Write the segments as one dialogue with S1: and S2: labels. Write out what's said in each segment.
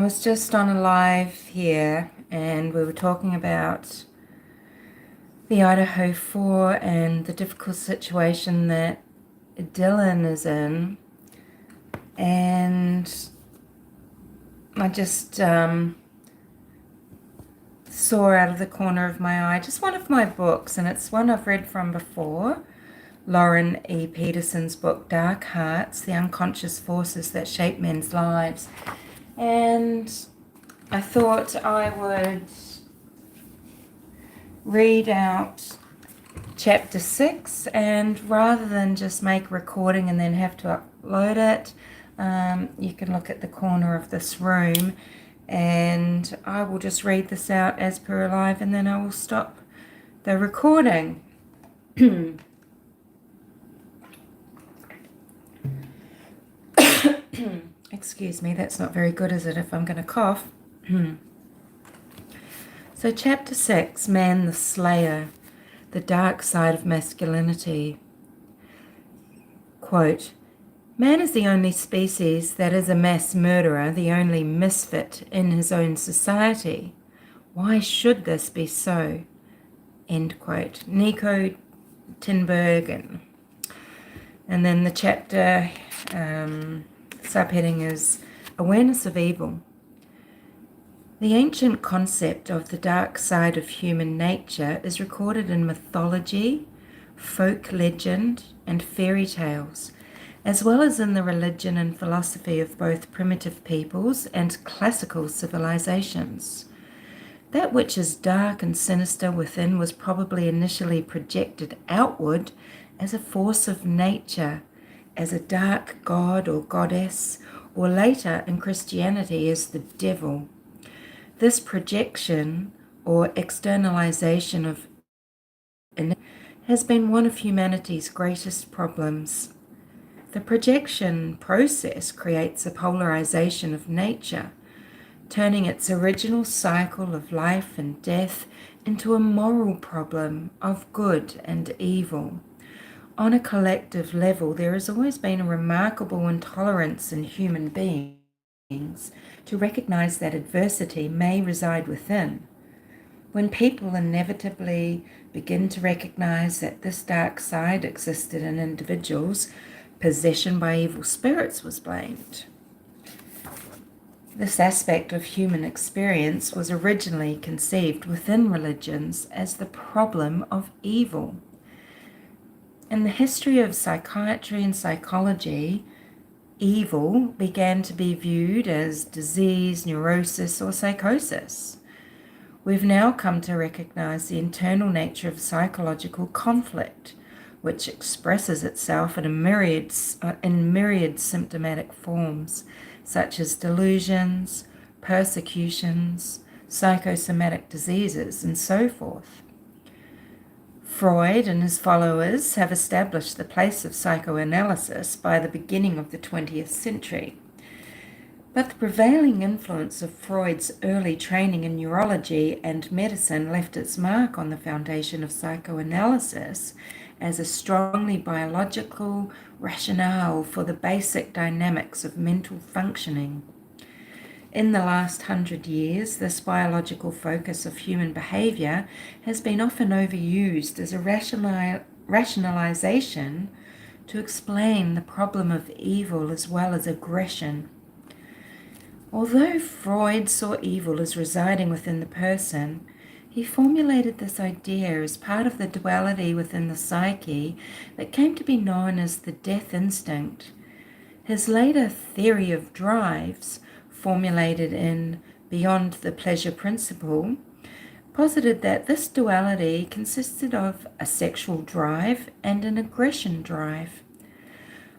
S1: I was just on a live here and we were talking about the Idaho 4 and the difficult situation that Dylan is in. And I just saw out of the corner of my eye just one of my books, and it's one I've read from before. Loren Pedersen's book, Dark Hearts, The Unconscious Forces That Shape Men's Lives. And I thought I would read out chapter 6, and rather than just make a recording and then have to upload it, you can look at the corner of this room and I will just read this out as per live, and then I will stop the recording. Excuse me, that's not very good, is it, if I'm going to cough? So chapter 6, Man the Slayer, the Dark Side of Masculinity. Quote, man is the only species that is a mass murderer, the only misfit in his own society. Why should this be so? End quote. Nico Tinbergen. And then the chapter subheading is Awareness of Evil. The ancient concept of the dark side of human nature is recorded in mythology, folk legend, and fairy tales, as well as in the religion and philosophy of both primitive peoples and classical civilizations. That which is dark and sinister within was probably initially projected outward as a force of nature, as a dark god or goddess, or later in Christianity as the devil. This projection or externalization of has been one of humanity's greatest problems. The projection process creates a polarization of nature, turning its original cycle of life and death into a moral problem of good and evil. On a collective level, there has always been a remarkable intolerance in human beings to recognize that adversity may reside within. When people inevitably begin to recognize that this dark side existed in individuals, possession by evil spirits was blamed. This aspect of human experience was originally conceived within religions as the problem of evil. In the history of psychiatry and psychology, evil began to be viewed as disease, neurosis, or psychosis. We've now come to recognize the internal nature of psychological conflict, which expresses itself in myriad symptomatic forms, such as delusions, persecutions, psychosomatic diseases, and so forth. Freud and his followers have established the place of psychoanalysis by the beginning of the 20th century. But the prevailing influence of Freud's early training in neurology and medicine left its mark on the foundation of psychoanalysis as a strongly biological rationale for the basic dynamics of mental functioning. In the last 100 years, this biological focus of human behavior has been often overused as a rationalization to explain the problem of evil as well as aggression. Although Freud saw evil as residing within the person, he formulated this idea as part of the duality within the psyche that came to be known as the death instinct. His later theory of drives, formulated in Beyond the Pleasure Principle, posited that this duality consisted of a sexual drive and an aggression drive.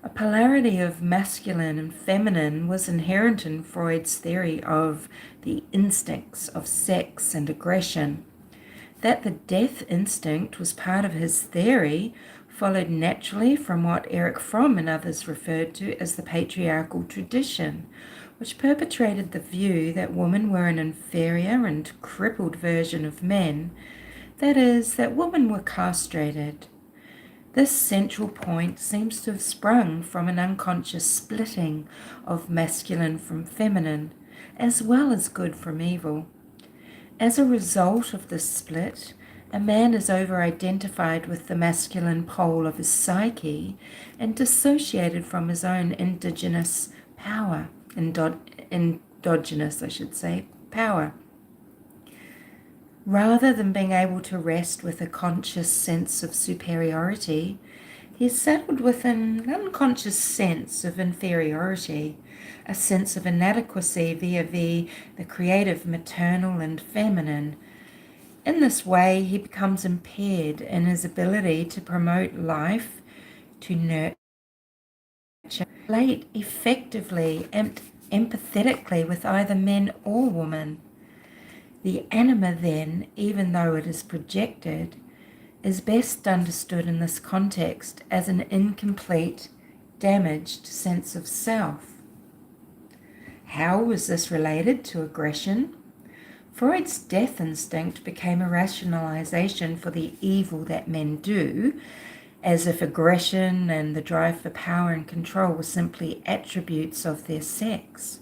S1: A polarity of masculine and feminine was inherent in Freud's theory of the instincts of sex and aggression. That the death instinct was part of his theory followed naturally from what Erich Fromm and others referred to as the patriarchal tradition, which perpetrated the view that women were an inferior and crippled version of men, that is, that women were castrated. This central point seems to have sprung from an unconscious splitting of masculine from feminine, as well as good from evil. As a result of this split, a man is over-identified with the masculine pole of his psyche and dissociated from his own indigenous power, endogenous, I should say, power. Rather than being able to rest with a conscious sense of superiority, he is saddled with an unconscious sense of inferiority, a sense of inadequacy via the creative maternal and feminine. In this way, he becomes impaired in his ability to promote life, to nurture, relate effectively and empathetically with either men or women. The anima, then, even though it is projected, is best understood in this context as an incomplete, damaged sense of self. How was this related to aggression? Freud's death instinct became a rationalization for the evil that men do, as if aggression and the drive for power and control were simply attributes of their sex.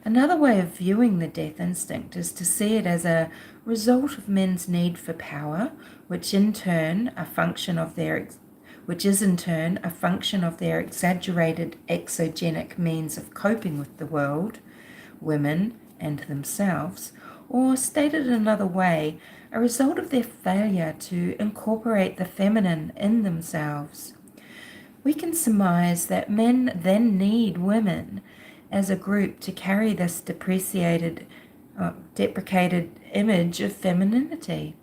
S1: Another way of viewing the death instinct is to see it as a result of men's need for power, which is in turn a function of their exaggerated exogenic means of coping with the world, women, and themselves, or stated another way, a result of their failure to incorporate the feminine in themselves. We can surmise that men then need women as a group to carry this deprecated image of femininity.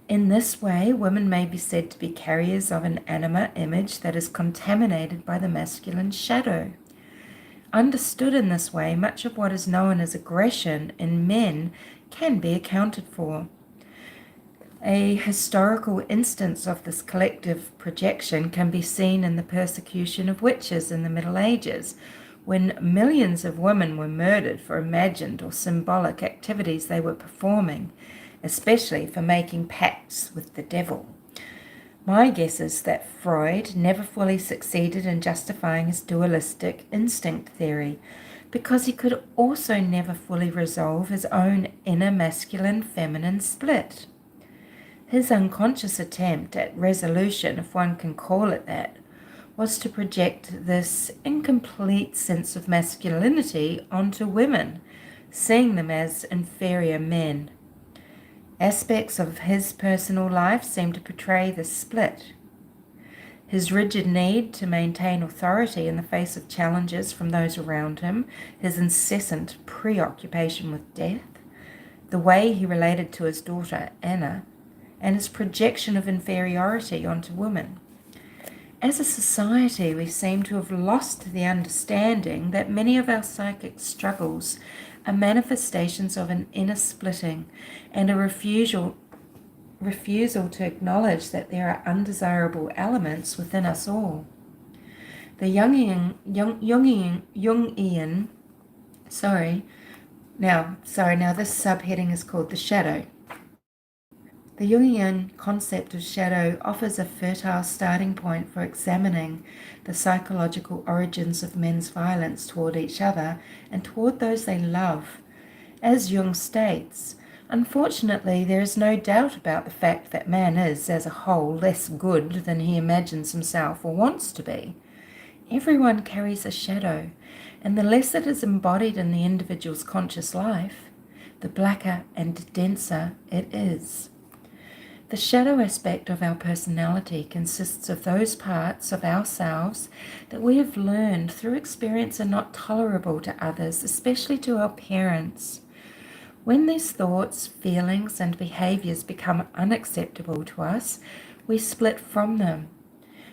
S1: In this way, women may be said to be carriers of an anima image that is contaminated by the masculine shadow. Understood in this way, much of what is known as aggression in men can be accounted for. A historical instance of this collective projection can be seen in the persecution of witches in the Middle Ages, when millions of women were murdered for imagined or symbolic activities they were performing, especially for making pacts with the devil. My guess is that Freud never fully succeeded in justifying his dualistic instinct theory, because he could also never fully resolve his own inner masculine-feminine split. His unconscious attempt at resolution, if one can call it that, was to project this incomplete sense of masculinity onto women, seeing them as inferior men. Aspects of his personal life seem to portray this split. His rigid need to maintain authority in the face of challenges from those around him, his incessant preoccupation with death, the way he related to his daughter Anna, and his projection of inferiority onto women. As a society, we seem to have lost the understanding that many of our psychic struggles are manifestations of an inner splitting and a refusal to acknowledge that there are undesirable elements within us all. The Jungian, now this subheading is called the shadow. The Jungian concept of shadow offers a fertile starting point for examining the psychological origins of men's violence toward each other and toward those they love. As Jung states, unfortunately, there is no doubt about the fact that man is, as a whole, less good than he imagines himself or wants to be. Everyone carries a shadow, and the less it is embodied in the individual's conscious life, the blacker and denser it is. The shadow aspect of our personality consists of those parts of ourselves that we have learned through experience are not tolerable to others, especially to our parents. When these thoughts, feelings, and behaviors become unacceptable to us, we split from them.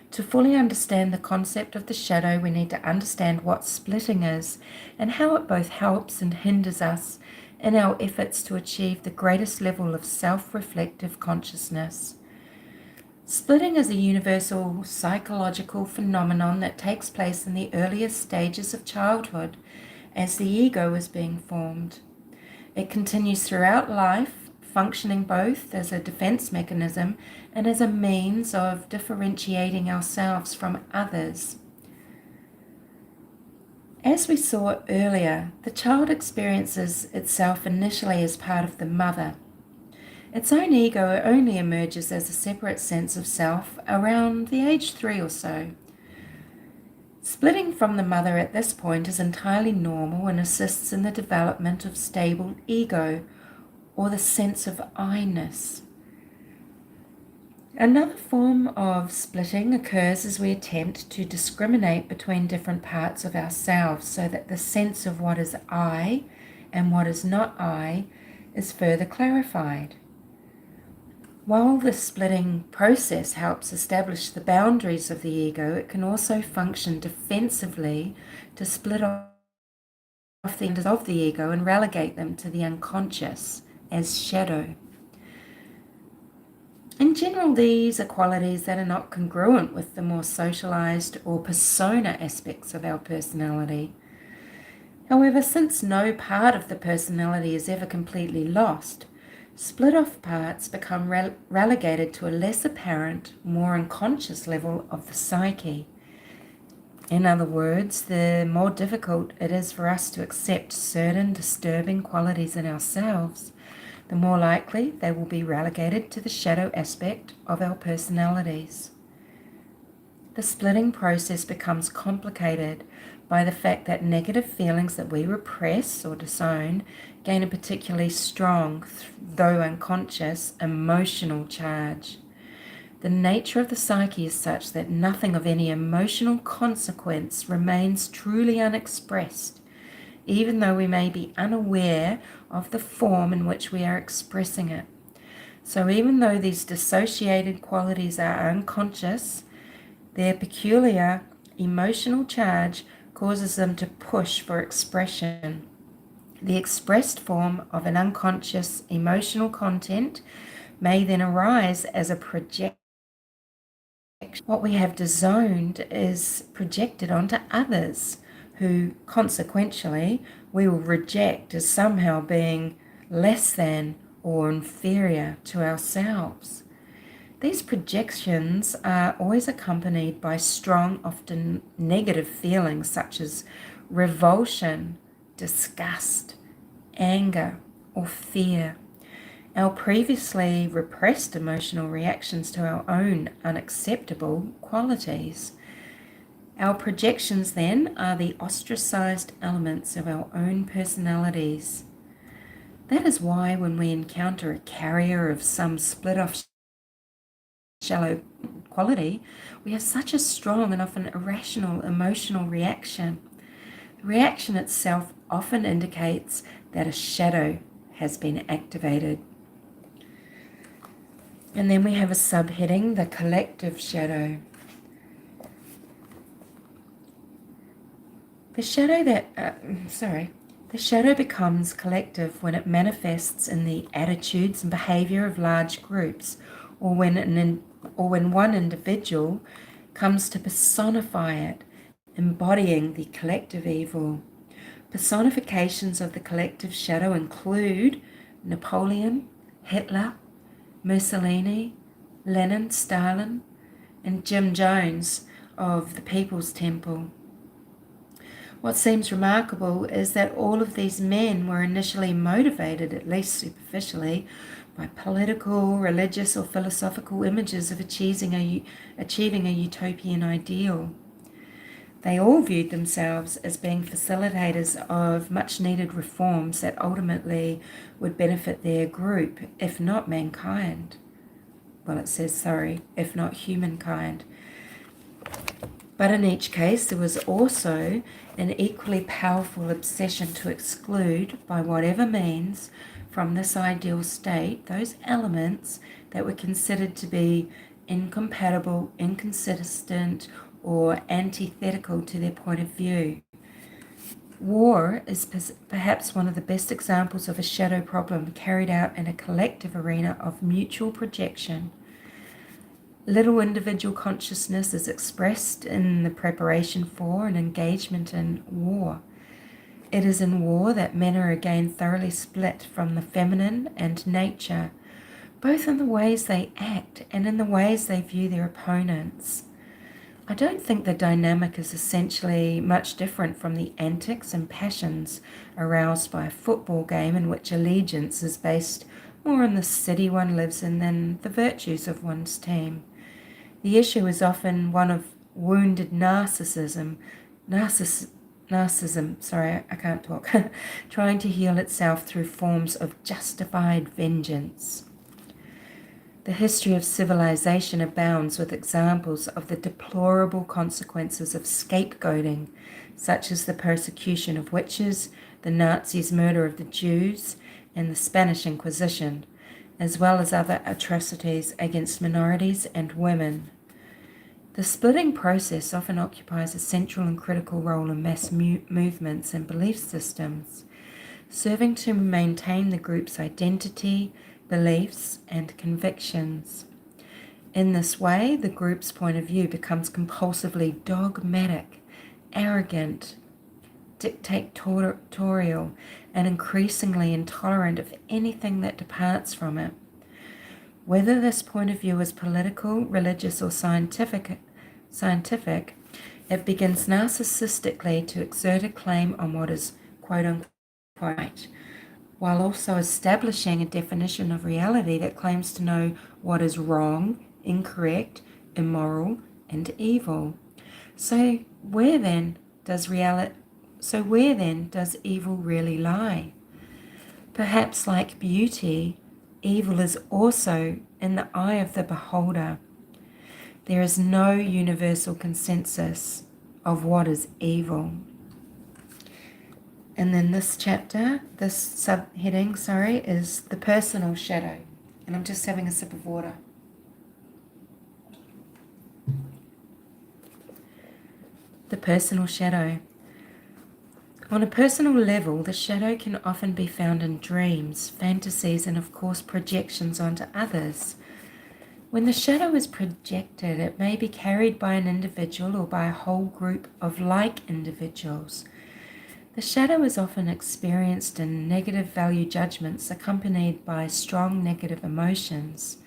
S1: To fully understand the concept of the shadow, we need to understand what splitting is and how it both helps and hinders us in our efforts to achieve the greatest level of self-reflective consciousness. Splitting is a universal psychological phenomenon that takes place in the earliest stages of childhood as the ego is being formed. It continues throughout life, functioning both as a defense mechanism and as a means of differentiating ourselves from others. As we saw earlier, the child experiences itself initially as part of the mother. Its own ego only emerges as a separate sense of self around the age 3 or so. Splitting from the mother at this point is entirely normal and assists in the development of stable ego, or the sense of I-ness. Another form of splitting occurs as we attempt to discriminate between different parts of ourselves so that the sense of what is I and what is not I is further clarified. While the splitting process helps establish the boundaries of the ego, it can also function defensively to split off the ends of the ego and relegate them to the unconscious as shadow. In general, these are qualities that are not congruent with the more socialized or persona aspects of our personality. However, since no part of the personality is ever completely lost, split-off parts become relegated to a less apparent, more unconscious level of the psyche. In other words, the more difficult it is for us to accept certain disturbing qualities in ourselves, the more likely they will be relegated to the shadow aspect of our personalities. The splitting process becomes complicated by the fact that negative feelings that we repress or disown gain a particularly strong, though unconscious, emotional charge. The nature of the psyche is such that nothing of any emotional consequence remains truly unexpressed, even though we may be unaware of the form in which we are expressing it. So even though these dissociated qualities are unconscious, their peculiar emotional charge causes them to push for expression. The expressed form of an unconscious emotional content may then arise as a projection. What we have disowned is projected onto others, who consequentially we will reject as somehow being less than or inferior to ourselves. These projections are always accompanied by strong, often negative feelings such as revulsion, disgust, anger, or fear. Our previously repressed emotional reactions to our own unacceptable qualities. Our projections, then, are the ostracized elements of our own personalities. That is why when we encounter a carrier of some split-off shallow quality, we have such a strong and often irrational emotional reaction. The reaction itself often indicates that a shadow has been activated. And then we have a subheading, the collective shadow. The shadow becomes collective when it manifests in the attitudes and behavior of large groups, or when one individual comes to personify it, embodying the collective evil. Personifications of the collective shadow include Napoleon, Hitler, Mussolini, Lenin, Stalin, and Jim Jones of the People's Temple. What seems remarkable is that all of these men were initially motivated, at least superficially, by political, religious, or philosophical images of achieving a utopian ideal. They all viewed themselves as being facilitators of much-needed reforms that ultimately would benefit their group, if not mankind. Well, it says, if not humankind. But in each case, there was also an equally powerful obsession to exclude, by whatever means, from this ideal state, those elements that were considered to be incompatible, inconsistent, or antithetical to their point of view. War is perhaps one of the best examples of a shadow problem carried out in a collective arena of mutual projection. Little individual consciousness is expressed in the preparation for and engagement in war. It is in war that men are again thoroughly split from the feminine and nature, both in the ways they act and in the ways they view their opponents. I don't think the dynamic is essentially much different from the antics and passions aroused by a football game in which allegiance is based more on the city one lives in than the virtues of one's team. The issue is often one of wounded narcissism, sorry, I can't talk, trying to heal itself through forms of justified vengeance. The history of civilization abounds with examples of the deplorable consequences of scapegoating, such as the persecution of witches, the Nazis' murder of the Jews, and the Spanish Inquisition, as well as other atrocities against minorities and women. The splitting process often occupies a central and critical role in mass movements and belief systems, serving to maintain the group's identity, beliefs, and convictions. In this way, the group's point of view becomes compulsively dogmatic, arrogant, dictatorial, and increasingly intolerant of anything that departs from it. Whether this point of view is political, religious, or scientific, it begins narcissistically to exert a claim on what is quote-unquote right, while also establishing a definition of reality that claims to know what is wrong, incorrect, immoral, and evil. So where then does evil really lie? Perhaps like beauty, evil is also in the eye of the beholder. There is no universal consensus of what is evil. And then this chapter, this subheading, is the personal shadow. And I'm just having a sip of water. The personal shadow. On a personal level, the shadow can often be found in dreams, fantasies, and of course projections onto others. When the shadow is projected, it may be carried by an individual or by a whole group of like individuals. The shadow is often experienced in negative value judgments accompanied by strong negative emotions.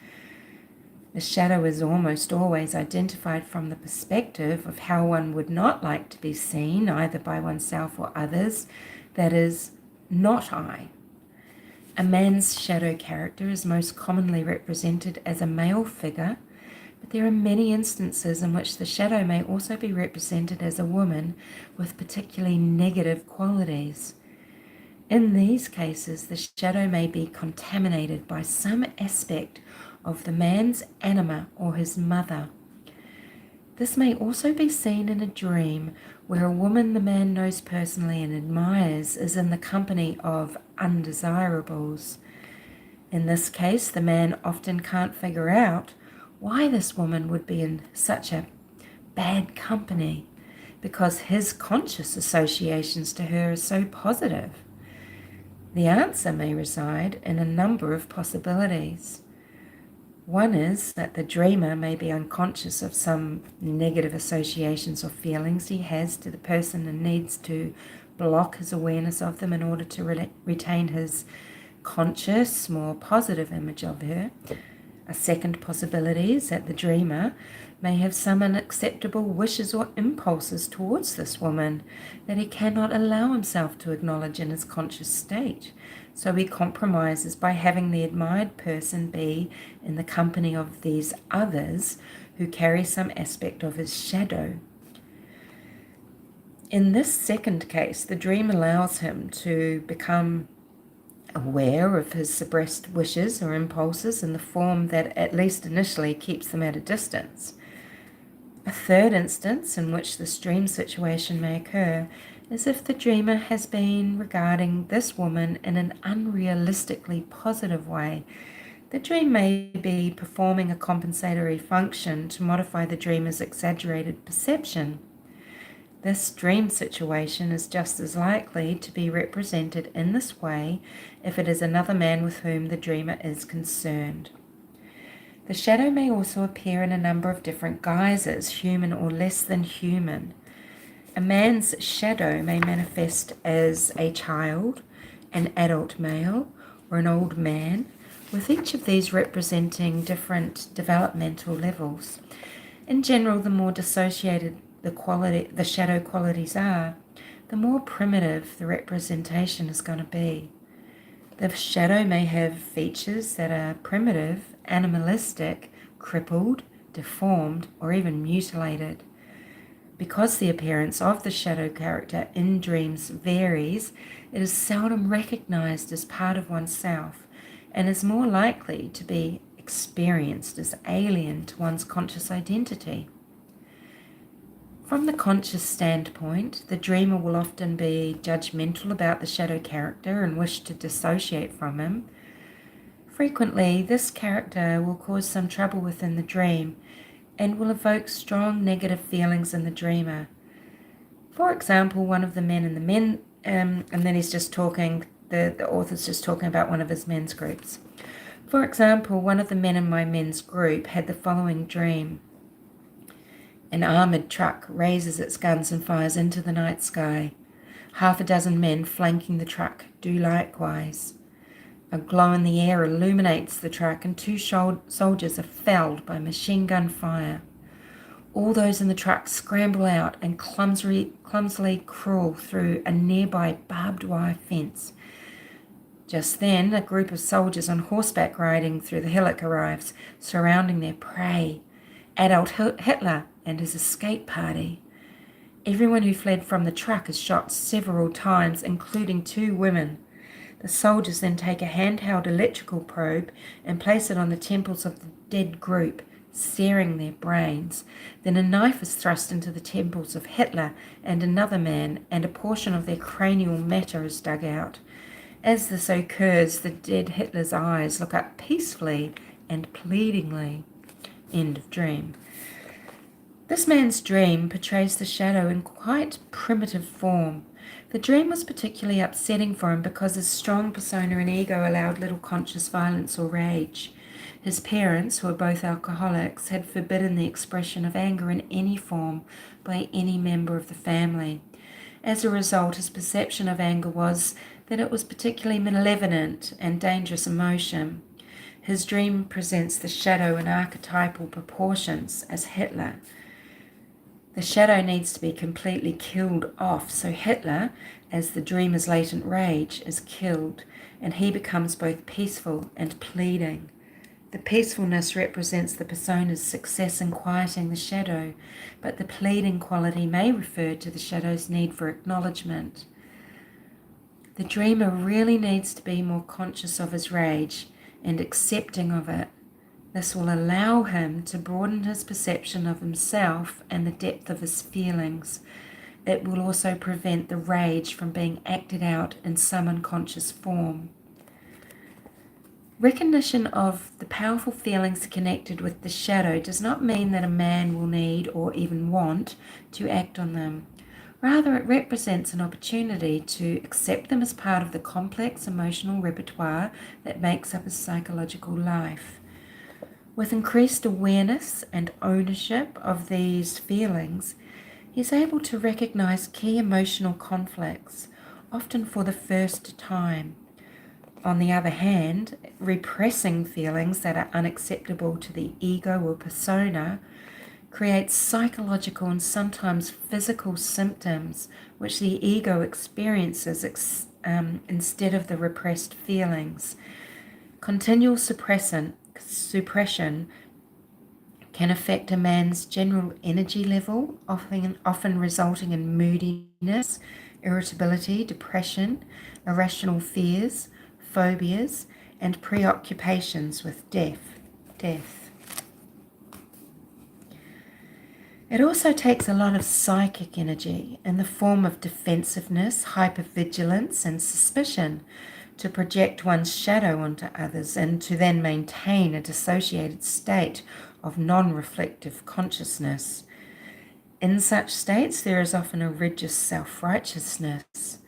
S1: The shadow is almost always identified from the perspective of how one would not like to be seen, either by oneself or others, that is, not I. A man's shadow character is most commonly represented as a male figure, but there are many instances in which the shadow may also be represented as a woman with particularly negative qualities. In these cases, the shadow may be contaminated by some aspect of the man's anima or his mother. This may also be seen in a dream where a woman the man knows personally and admires is in the company of undesirables. In this case, the man often can't figure out why this woman would be in such a bad company, because his conscious associations to her are so positive. The answer may reside in a number of possibilities. One is that the dreamer may be unconscious of some negative associations or feelings he has to the person and needs to block his awareness of them in order to retain his conscious, more positive image of her. A second possibility is that the dreamer may have some unacceptable wishes or impulses towards this woman that he cannot allow himself to acknowledge in his conscious state. So he compromises by having the admired person be in the company of these others who carry some aspect of his shadow. In this second case, the dream allows him to become aware of his suppressed wishes or impulses in the form that, at least initially, keeps them at a distance. A third instance in which this dream situation may occur is if the dreamer has been regarding this woman in an unrealistically positive way. The dream may be performing a compensatory function to modify the dreamer's exaggerated perception. This dream situation is just as likely to be represented in this way if it is another man with whom the dreamer is concerned. The shadow may also appear in a number of different guises, human or less than human. A man's shadow may manifest as a child, an adult male, or an old man, with each of these representing different developmental levels. In general, the more dissociated the shadow qualities are, the more primitive the representation is going to be. The shadow may have features that are primitive, animalistic, crippled, deformed, or even mutilated. Because the appearance of the shadow character in dreams varies, it is seldom recognized as part of oneself and is more likely to be experienced as alien to one's conscious identity. From the conscious standpoint, the dreamer will often be judgmental about the shadow character and wish to dissociate from him. Frequently, this character will cause some trouble within the dream and will evoke strong negative feelings in the dreamer. For example, one of the men in the men, and then he's just talking, the author's just talking about one of his men's groups. For example, one of the men in my men's group had the following dream. An armoured truck raises its guns and fires into the night sky. Half a dozen men flanking the truck do likewise. A glow in the air illuminates the truck and 2 soldiers are felled by machine gun fire. All those in the truck scramble out and clumsily crawl through a nearby barbed wire fence. Just then, a group of soldiers on horseback riding through the hillock arrives, surrounding their prey, Adolf Hitler and his escape party. Everyone who fled from the truck is shot several times, including 2 women. The soldiers then take a handheld electrical probe and place it on the temples of the dead group, searing their brains. Then a knife is thrust into the temples of Hitler and another man, and a portion of their cranial matter is dug out. As this occurs, the dead Hitler's eyes look up peacefully and pleadingly. End of dream. This man's dream portrays the shadow in quite primitive form. The dream was particularly upsetting for him because his strong persona and ego allowed little conscious violence or rage. His parents, who were both alcoholics, had forbidden the expression of anger in any form by any member of the family. As a result, his perception of anger was that it was particularly malevolent and dangerous emotion. His dream presents the shadow in archetypal proportions as Hitler. The shadow needs to be completely killed off, so Hitler, as the dreamer's latent rage, is killed, and he becomes both peaceful and pleading. The peacefulness represents the persona's success in quieting the shadow, but the pleading quality may refer to the shadow's need for acknowledgement. The dreamer really needs to be more conscious of his rage and accepting of it. This will allow him to broaden his perception of himself and the depth of his feelings. It will also prevent the rage from being acted out in some unconscious form. Recognition of the powerful feelings connected with the shadow does not mean that a man will need or even want to act on them. Rather, it represents an opportunity to accept them as part of the complex emotional repertoire that makes up his psychological life. With increased awareness and ownership of these feelings, he is able to recognize key emotional conflicts, often for the first time. On the other hand, repressing feelings that are unacceptable to the ego or persona creates psychological and sometimes physical symptoms which the ego experiences instead of the repressed feelings. Continual suppression can affect a man's general energy level, often resulting in moodiness, irritability, depression, irrational fears, phobias, and preoccupations with death. It also takes a lot of psychic energy in the form of defensiveness, hypervigilance, and suspicion to project one's shadow onto others and to then maintain a dissociated state of non-reflective consciousness. In such states, there is often a rigid self-righteousness.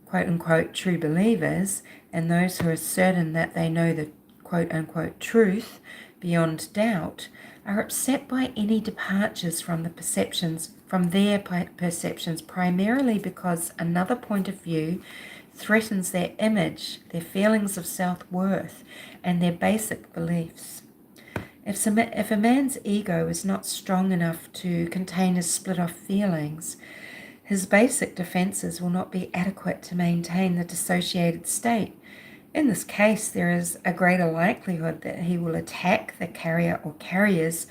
S1: Quote-unquote true believers and those who are certain that they know the quote-unquote truth beyond doubt are upset by any departures from their perceptions, primarily because another point of view threatens their image, their feelings of self-worth, and their basic beliefs. If a man's ego is not strong enough to contain his split-off feelings, his basic defenses will not be adequate to maintain the dissociated state. In this case, there is a greater likelihood that he will attack the carrier or carriers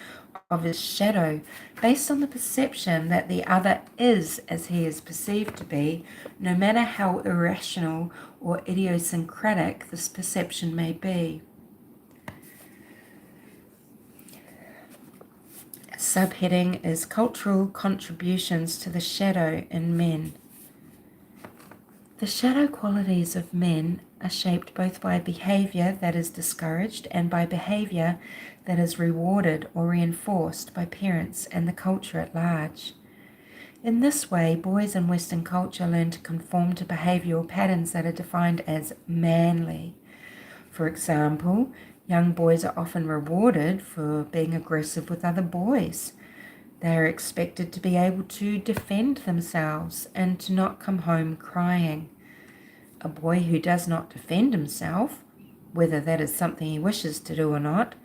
S1: of his shadow based on the perception that the other is as he is perceived to be, no matter how irrational or idiosyncratic this perception may be. Subheading is Cultural Contributions to the Shadow in Men. The shadow qualities of men are shaped both by behavior that is discouraged and by behavior that is rewarded or reinforced by parents and the culture at large. In this way, boys in Western culture learn to conform to behavioral patterns that are defined as manly. For example, young boys are often rewarded for being aggressive with other boys. They are expected to be able to defend themselves and to not come home crying. A boy who does not defend himself, whether that is something he wishes to do or not,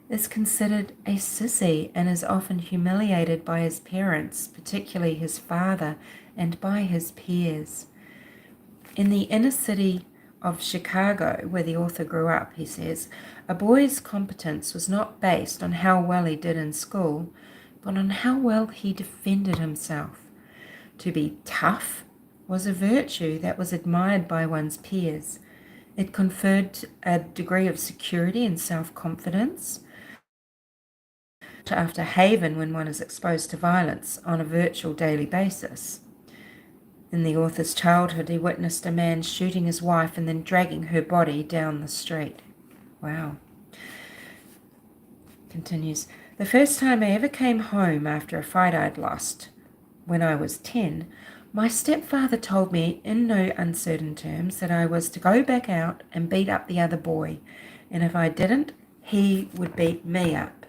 S1: is considered a sissy and is often humiliated by his parents, particularly his father, and by his peers. In the inner city of Chicago, where the author grew up, he says, a boy's competence was not based on how well he did in school, but on how well he defended himself. To be tough was a virtue that was admired by one's peers. It conferred a degree of security and self-confidence. After haven when one is exposed to violence on a virtual daily basis. In the author's childhood, he witnessed a man shooting his wife and then dragging her body down the street. Wow. Continues, the first time I ever came home after a fight I'd lost, when I was 10, my stepfather told me in no uncertain terms that I was to go back out and beat up the other boy, and if I didn't, he would beat me up.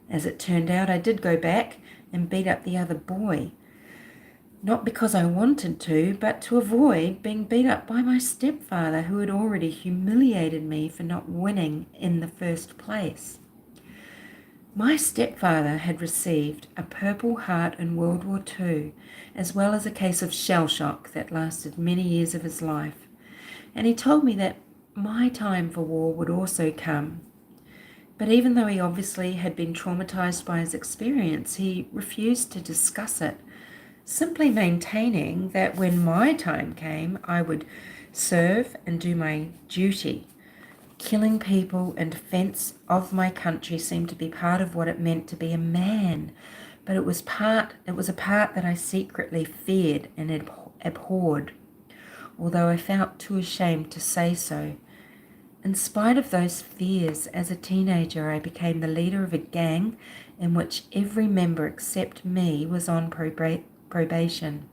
S1: As it turned out, I did go back and beat up the other boy. Not because I wanted to, but to avoid being beat up by my stepfather, who had already humiliated me for not winning in the first place. My stepfather had received a Purple Heart in World War II, as well as a case of shell shock that lasted many years of his life. And he told me that my time for war would also come. But even though he obviously had been traumatized by his experience, he refused to discuss it, simply maintaining that when my time came, I would serve and do my duty. Killing people in defense of my country seemed to be part of what it meant to be a man, but it was a part that I secretly feared and abhorred, although I felt too ashamed to say so. In spite of those fears, as a teenager, I became the leader of a gang in which every member except me was on probation.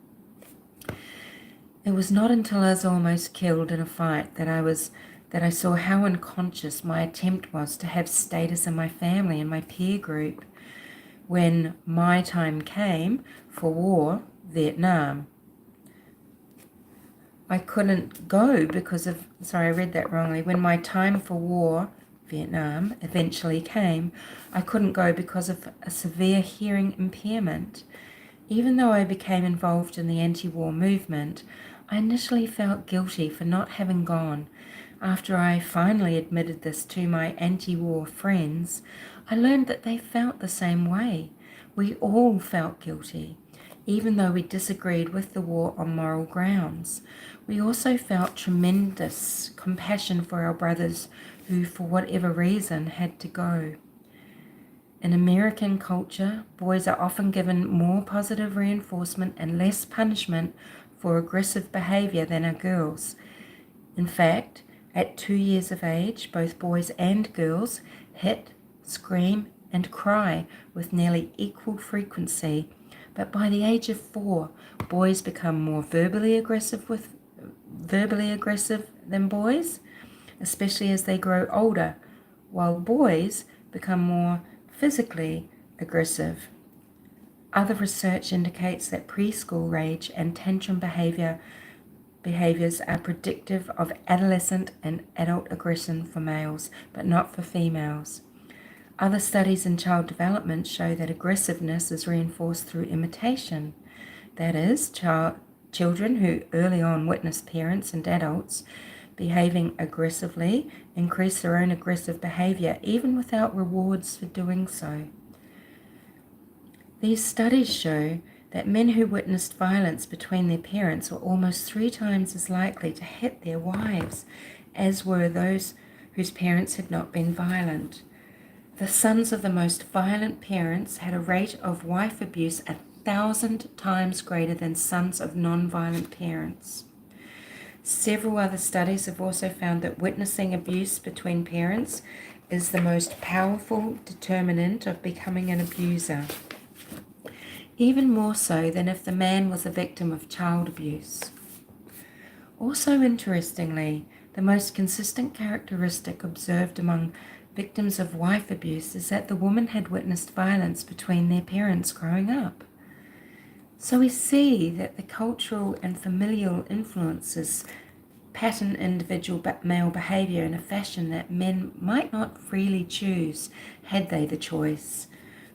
S1: It was not until I was almost killed in a fight that I saw how unconscious my attempt was to have status in my family and my peer group. When my time came for war, Vietnam, I couldn't go because of, I read that wrongly. When my time for war, Vietnam, eventually came, I couldn't go because of a severe hearing impairment. Even though I became involved in the anti-war movement, I initially felt guilty for not having gone. After I finally admitted this to my anti-war friends, I learned that they felt the same way. We all felt guilty. Even though we disagreed with the war on moral grounds, we also felt tremendous compassion for our brothers who, for whatever reason, had to go. In American culture, boys are often given more positive reinforcement and less punishment for aggressive behavior than are girls. In fact, at 2 years of age, both boys and girls hit, scream, and cry with nearly equal frequency. But by the age of 4, boys become more verbally aggressive than boys, especially as they grow older, while boys become more physically aggressive. Other research indicates that preschool rage and tantrum behaviors are predictive of adolescent and adult aggression for males, but not for females. Other studies in child development show that aggressiveness is reinforced through imitation. That is, children who early on witness parents and adults behaving aggressively increase their own aggressive behavior even without rewards for doing so. These studies show that men who witnessed violence between their parents were almost 3 times as likely to hit their wives as were those whose parents had not been violent. The sons of the most violent parents had a rate of wife abuse 1,000 times greater than sons of non-violent parents. Several other studies have also found that witnessing abuse between parents is the most powerful determinant of becoming an abuser, even more so than if the man was a victim of child abuse. Also interestingly, the most consistent characteristic observed among victims of wife abuse is that the woman had witnessed violence between their parents growing up. So we see that the cultural and familial influences pattern individual male behavior in a fashion that men might not freely choose had they the choice.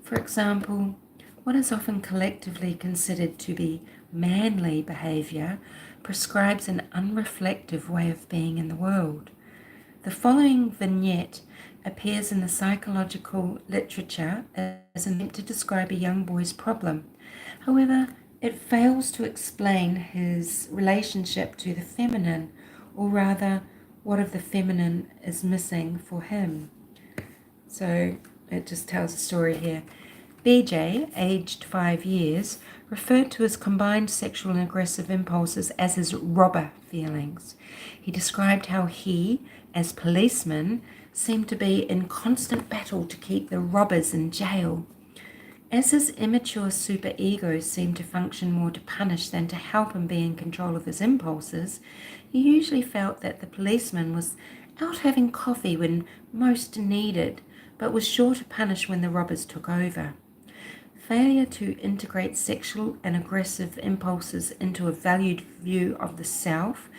S1: For example, what is often collectively considered to be manly behavior prescribes an unreflective way of being in the world. The following vignette appears in the psychological literature as an attempt to describe a young boy's problem. However, it fails to explain his relationship to the feminine, or rather, what of the feminine is missing for him. So it just tells a story here. BJ, aged 5 years, referred to his combined sexual and aggressive impulses as his robber feelings. He described how he, as policeman, seemed to be in constant battle to keep the robbers in jail. As his immature superego seemed to function more to punish than to help him be in control of his impulses, he usually felt that the policeman was out having coffee when most needed, but was sure to punish when the robbers took over. Failure to integrate sexual and aggressive impulses into a valued view of the self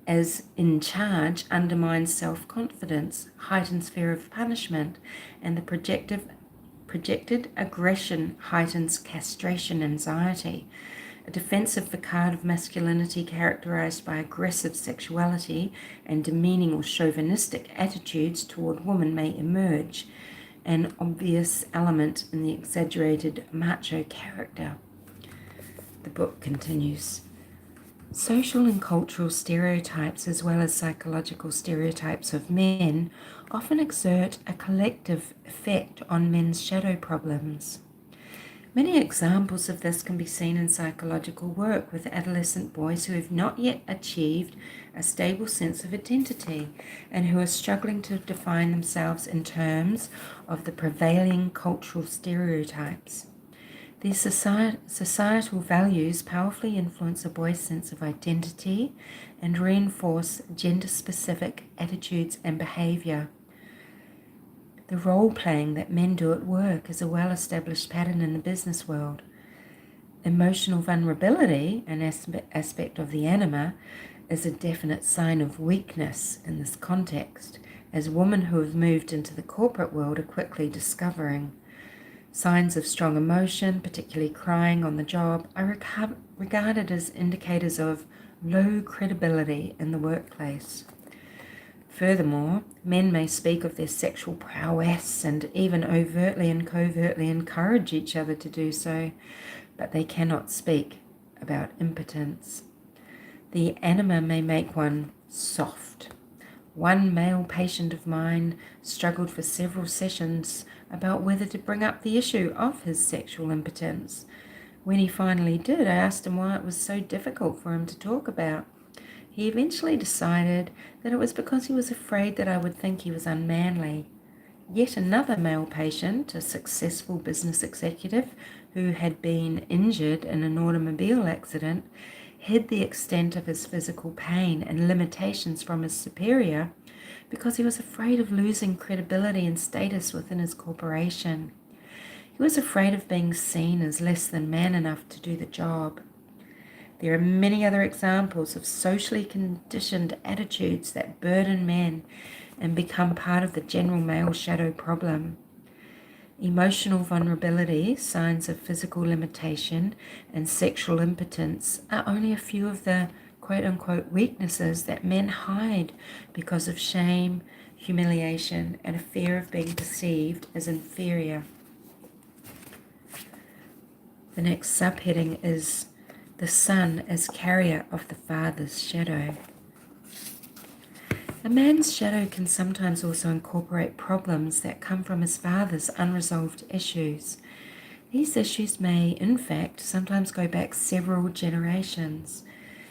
S1: as in charge undermines self-confidence, heightens fear of punishment, and the projected aggression heightens castration anxiety. A defensive facade of masculinity characterized by aggressive sexuality and demeaning or chauvinistic attitudes toward women may emerge, an obvious element in the exaggerated macho character. The book continues. Social and cultural stereotypes, as well as psychological stereotypes of men, often exert a collective effect on men's shadow problems. Many examples of this can be seen in psychological work with adolescent boys who have not yet achieved a stable sense of identity and who are struggling to define themselves in terms of the prevailing cultural stereotypes. These societal values powerfully influence a boy's sense of identity and reinforce gender-specific attitudes and behavior. The role-playing that men do at work is a well-established pattern in the business world. Emotional vulnerability, an aspect of the anima, is a definite sign of weakness in this context, as women who have moved into the corporate world are quickly discovering. Signs of strong emotion, particularly crying on the job, are regarded as indicators of low credibility in the workplace. Furthermore, men may speak of their sexual prowess and even overtly and covertly encourage each other to do so, but they cannot speak about impotence. The anima may make one soft. One male patient of mine struggled for several sessions about whether to bring up the issue of his sexual impotence. When he finally did, I asked him why it was so difficult for him to talk about. He eventually decided that it was because he was afraid that I would think he was unmanly. Yet another male patient, a successful business executive who had been injured in an automobile accident, hid the extent of his physical pain and limitations from his superior because he was afraid of losing credibility and status within his corporation. He was afraid of being seen as less than man enough to do the job. There are many other examples of socially conditioned attitudes that burden men and become part of the general male shadow problem. Emotional vulnerability, signs of physical limitation, and sexual impotence are only a few of the quote-unquote weaknesses that men hide because of shame, humiliation, and a fear of being perceived as inferior. The next subheading is the son as carrier of the father's shadow. A man's shadow can sometimes also incorporate problems that come from his father's unresolved issues. These issues may, in fact, sometimes go back several generations.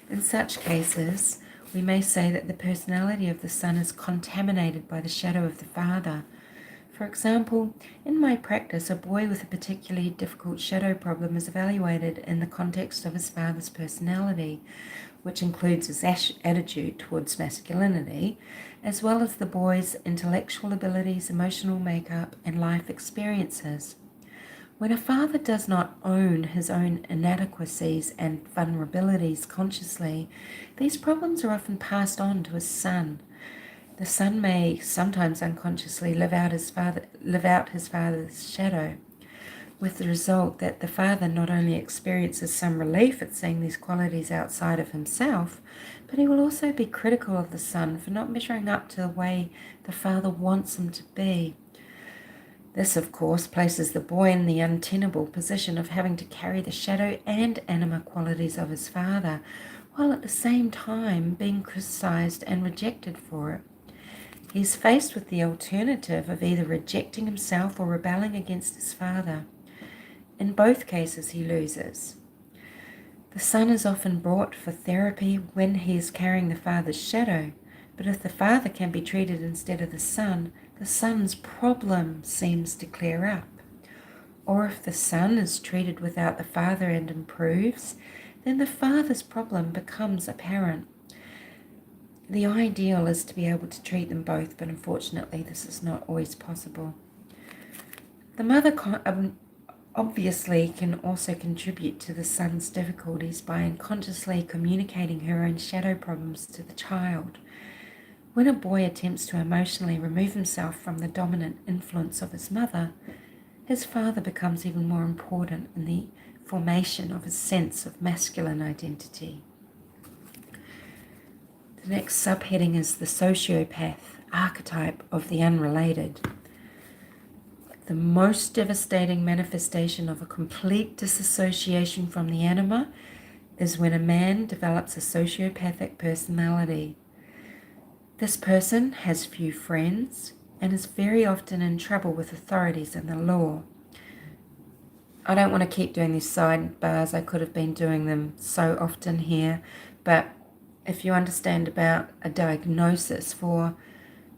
S1: In such cases, we may say that the personality of the son is contaminated by the shadow of the father. For example, in my practice, a boy with a particularly difficult shadow problem is evaluated in the context of his father's personality, which includes his attitude towards masculinity, as well as the boy's intellectual abilities, emotional makeup, and life experiences. When a father does not own his own inadequacies and vulnerabilities consciously, these problems are often passed on to his son. The son may sometimes unconsciously live out his father's shadow, with the result that the father not only experiences some relief at seeing these qualities outside of himself, but he will also be critical of the son for not measuring up to the way the father wants him to be. This, of course, places the boy in the untenable position of having to carry the shadow and anima qualities of his father, while at the same time being criticized and rejected for it. He is faced with the alternative of either rejecting himself or rebelling against his father. In both cases, he loses. The son is often brought for therapy when he is carrying the father's shadow, but if the father can be treated instead of the son's problem seems to clear up. Or if the son is treated without the father and improves, then the father's problem becomes apparent. The ideal is to be able to treat them both, but unfortunately this is not always possible. The mother obviously can also contribute to the son's difficulties by unconsciously communicating her own shadow problems to the child. When a boy attempts to emotionally remove himself from the dominant influence of his mother, his father becomes even more important in the formation of his sense of masculine identity. The next subheading is the sociopath archetype of the unrelated. The most devastating manifestation of a complete disassociation from the anima is when a man develops a sociopathic personality. This person has few friends and is very often in trouble with authorities and the law. I don't want to keep doing these sidebars. I could have been doing them so often here, but if you understand about a diagnosis for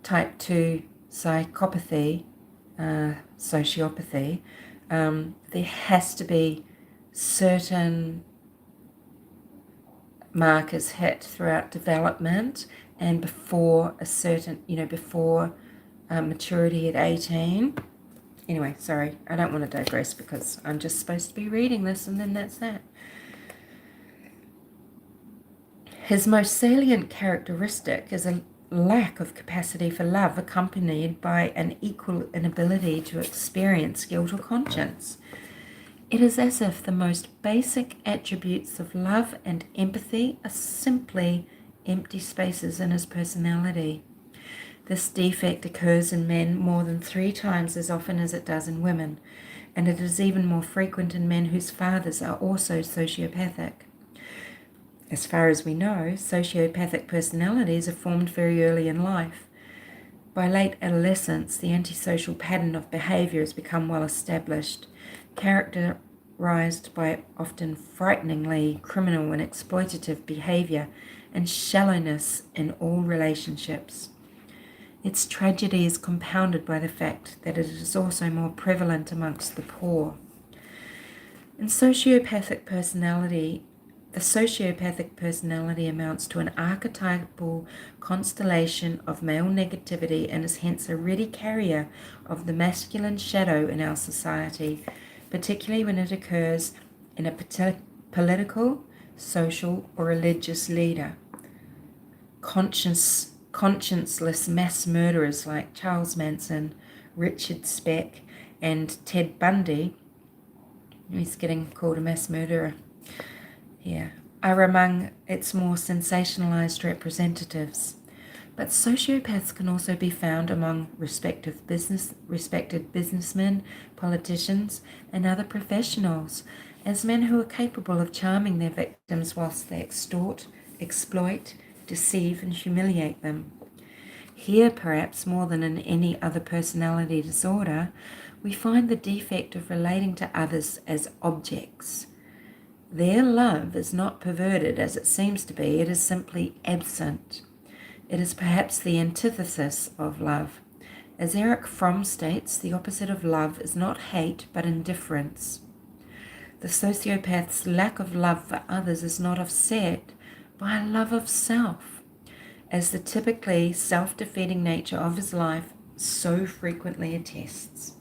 S1: type 2 psychopathy, sociopathy, there has to be certain markers hit throughout development and before a certain, before maturity at 18. Anyway, sorry, I don't want to digress because I'm just supposed to be reading this and then that's that. His most salient characteristic is a lack of capacity for love accompanied by an equal inability to experience guilt or conscience. It is as if the most basic attributes of love and empathy are simply empty spaces in his personality. This defect occurs in men more than 3 times as often as it does in women, and it is even more frequent in men whose fathers are also sociopathic. As far as we know, sociopathic personalities are formed very early in life. By late adolescence, the antisocial pattern of behavior has become well established, characterized by often frighteningly criminal and exploitative behavior and shallowness in all relationships. Its tragedy is compounded by the fact that it is also more prevalent amongst the poor. In sociopathic personality, the sociopathic personality amounts to an archetypal constellation of male negativity and is hence a ready carrier of the masculine shadow in our society, particularly when it occurs in a political, social, or religious leader. Conscienceless mass murderers like Charles Manson, Richard Speck, and Ted Bundy, he's getting called a mass murderer here, are among its more sensationalized representatives. But sociopaths can also be found among respected businessmen, politicians, and other professionals, as men who are capable of charming their victims whilst they extort, exploit, deceive, and humiliate them. Here, perhaps more than in any other personality disorder, we find the defect of relating to others as objects. Their love is not perverted as it seems to be, it is simply absent. It is perhaps the antithesis of love. As Erich Fromm states, the opposite of love is not hate but indifference. The sociopath's lack of love for others is not offset by a love of self, as the typically self-defeating nature of his life so frequently attests.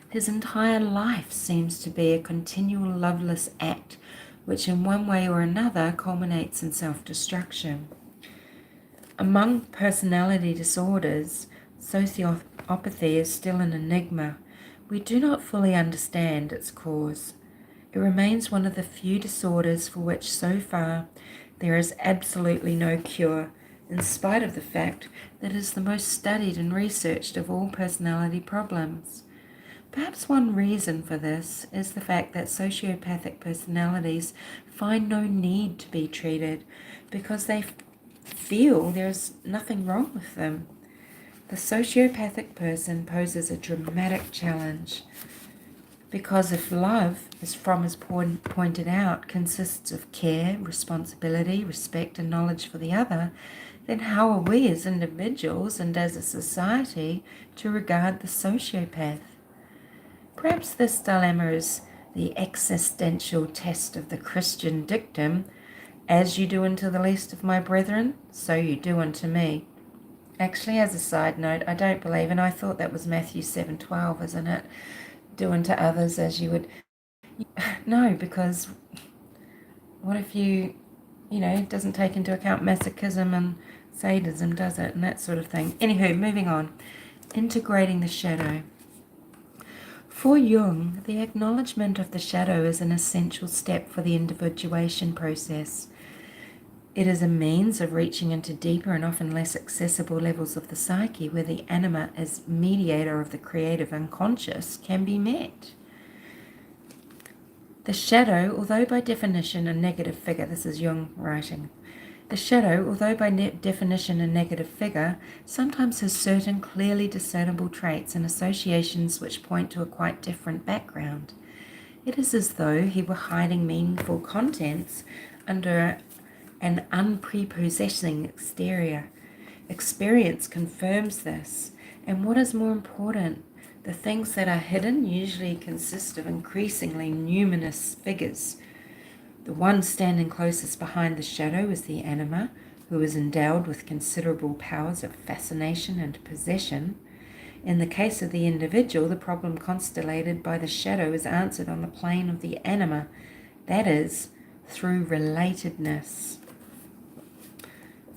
S1: His entire life seems to be a continual loveless act, which in one way or another culminates in self-destruction. Among personality disorders, sociopathy is still an enigma. We do not fully understand its cause. It remains one of the few disorders for which so far there is absolutely no cure, in spite of the fact that it is the most studied and researched of all personality problems. Perhaps one reason for this is the fact that sociopathic personalities find no need to be treated because they feel there's nothing wrong with them. The sociopathic person poses a dramatic challenge because if love, as Fromm has pointed out, consists of care, responsibility, respect, and knowledge for the other, then how are we as individuals and as a society to regard the sociopath? Perhaps this dilemma is the existential test of the Christian dictum, as you do unto the least of my brethren, so you do unto me. Actually, as a side note, I don't believe, and I thought that was Matthew 7:12, isn't it? Do unto others as you would. No, because what if it doesn't take into account masochism and sadism, does it? And that sort of thing. Anywho, moving on. Integrating the shadow. For Jung, the acknowledgement of the shadow is an essential step for the individuation process. It is a means of reaching into deeper and often less accessible levels of the psyche where the anima as mediator of the creative unconscious can be met. The shadow, although by definition a negative figure, this is Jung writing, the shadow, although by definition a negative figure, sometimes has certain clearly discernible traits and associations which point to a quite different background. It is as though he were hiding meaningful contents under an unprepossessing exterior. Experience confirms this, and what is more important, the things that are hidden usually consist of increasingly numinous figures. The one standing closest behind the shadow is the anima, who is endowed with considerable powers of fascination and possession. In the case of the individual, the problem constellated by the shadow is answered on the plane of the anima, that is, through relatedness.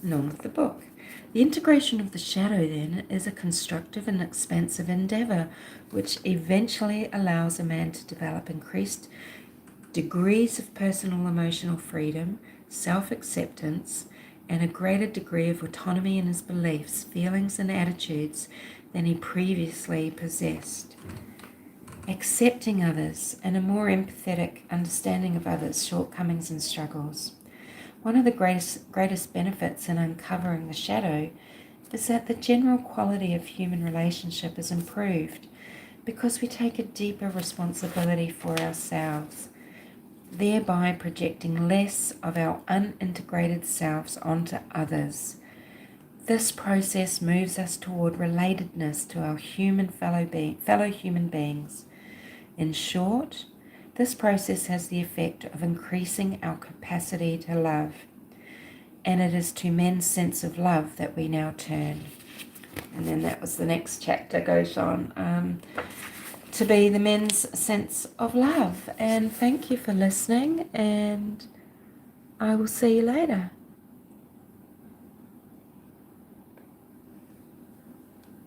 S1: On with the book. The integration of the shadow, then, is a constructive and expansive endeavor, which eventually allows a man to develop increased degrees of personal emotional freedom, self-acceptance, and a greater degree of autonomy in his beliefs, feelings, and attitudes than he previously possessed. Accepting others and a more empathetic understanding of others' shortcomings and struggles. One of the greatest benefits in uncovering the shadow is that the general quality of human relationship is improved because we take a deeper responsibility for ourselves, thereby projecting less of our unintegrated selves onto others. This process moves us toward relatedness to our fellow human beings. In short, this process has the effect of increasing our capacity to love, and it is to men's sense of love that we now turn. And then that was the next chapter, goes on to be the men's sense of love. And thank you for listening, and I will see you later.